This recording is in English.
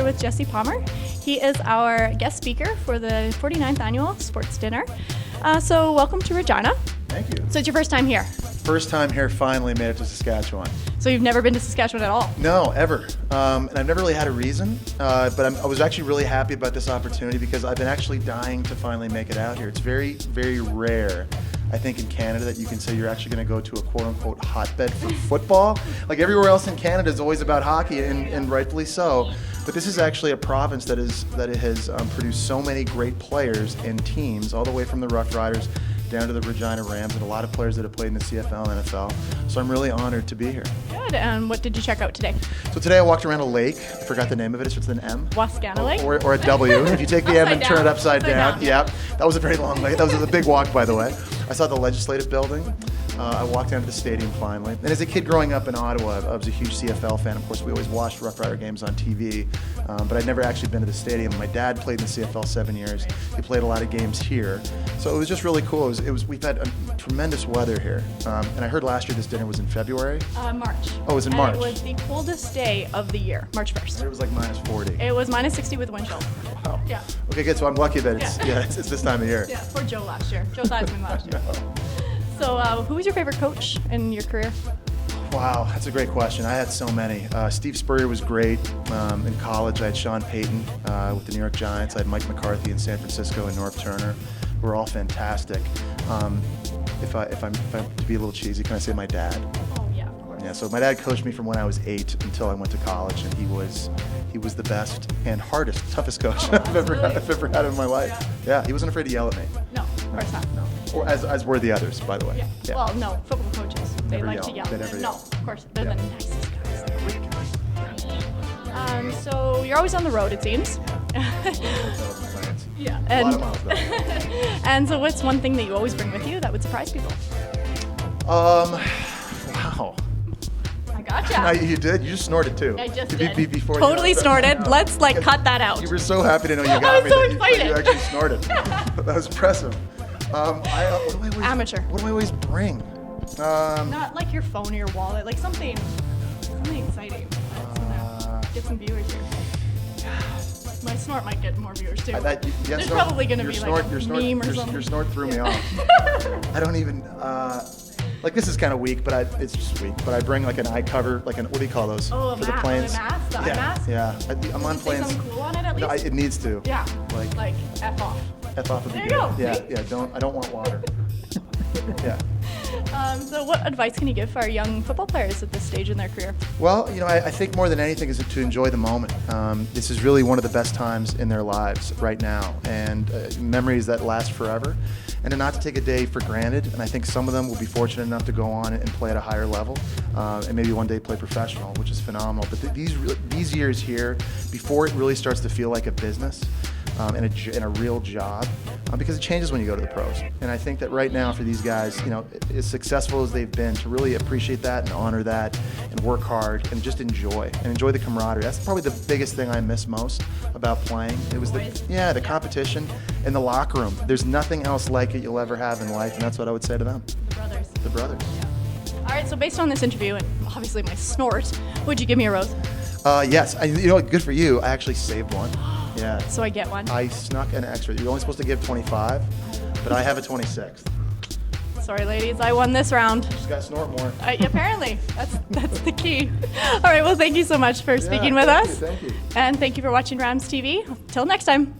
here with Jesse Palmer. He is our guest speaker for the 49th Annual Sports Dinner. So welcome to Regina. Thank you. So it's your first time here? First time here, finally made it to Saskatchewan. So you've never been to Saskatchewan at all? No, ever. And I've never really had a reason, but I was actually really happy about this opportunity because I've been actually dying to finally make it out here. It's very, very rare, I think, in Canada that you can say you're actually going to go to a quote-unquote hotbed for football. Like everywhere else in Canada is always about hockey, and rightfully so. But this is actually a province that has produced so many great players and teams, all the way from the Rough Riders down to the Regina Rams, and a lot of players that have played in the CFL and NFL. So I'm really honored to be here. Good. And what did you check out today? So today I walked around a lake. I forgot the name of it. It starts with an M. Wascana Lake? Or a W. If you take the M and turn it upside down. Yeah. That was a very long lake. That was a big walk, by the way. I saw the legislative building. I walked down to the stadium finally. And as a kid growing up in Ottawa, I was a huge CFL fan. Of course, we always watched Rough Rider games on TV, but I'd never actually been to the stadium. My dad played in the CFL 7 years. He played a lot of games here. So it was just really cool. We've had tremendous weather here. And I heard last year this dinner was in February. March. Oh, it was in March. And it was the coldest day of the year, March 1st. It was like minus 40. It was minus 60 with wind chill. Wow. Yeah. Okay, good. So I'm lucky that it's this time of year. Yeah, poor Joe last year. Joe Theismann last year. So who was your favorite coach in your career? Wow, that's a great question. I had so many. Steve Spurrier was great. In college, I had Sean Payton with the New York Giants. I had Mike McCarthy in San Francisco and North Turner. Who were all fantastic. If I'm to be a little cheesy, can I say my dad? Oh yeah, of course. Yeah. So my dad coached me from when I was 8 until I went to college, and he was the best and toughest coach I've ever had in my life. Yeah, he wasn't afraid to yell at me. No, of course not. No. Or as were the others, by the way. Yeah. Well, no, football coaches, they Never like yell. to yell. They never No, yell. of course, they're the nicest guys. Great guys. So you're always on the road, it seems. Yeah. A lot of miles, though. And so what's one thing that you always bring with you that would surprise people? Wow. I gotcha. You did? You just snorted too. I just did. Before totally snorted. Let's cut that out. You were so happy to know you got I was me so that excited. you actually snorted. That was impressive. Amateur. What do I always bring? Not like your phone or your wallet, like something exciting. Get some viewers here. My snort might get more viewers too. There's probably going to be like a meme or something. Your snort threw me off. I don't even, like this is kind of weak, but it's just weak. But I bring like an eye cover, like what do you call those? Oh, for the planes? A mask? The eye mask? Yeah. I'm on Say planes. something cool on it at least? No, it needs to. Yeah. Like F off. F off would be There you good. go. Yeah, See? yeah. I don't want water. Yeah. So what advice can you give for our young football players at this stage in their career? Well, I think more than anything is to enjoy the moment. This is really one of the best times in their lives right now, and memories that last forever, and not to take a day for granted. And I think some of them will be fortunate enough to go on and play at a higher level, and maybe one day play professional, which is phenomenal. But these years here, before it really starts to feel like a business, and a real job, because it changes when you go to the pros. And I think that right now for these guys, as successful as they've been, to really appreciate that and honor that and work hard and just enjoy the camaraderie. That's probably the biggest thing I miss most about playing. It was the competition and the locker room. There's nothing else like it you'll ever have in life, and that's what I would say to them. The brothers. Yeah. All right, so based on this interview and obviously my snort, would you give me a rose? Yes. Good for you. I actually saved one. Yeah. So I get one? I snuck an extra. You're only supposed to give 25, but I have a 26th. Sorry, ladies, I won this round. Just got to snort more. Apparently, that's the key. All right, well, thank you so much for speaking with us. Thank you. And thank you for watching Rams TV. Till next time.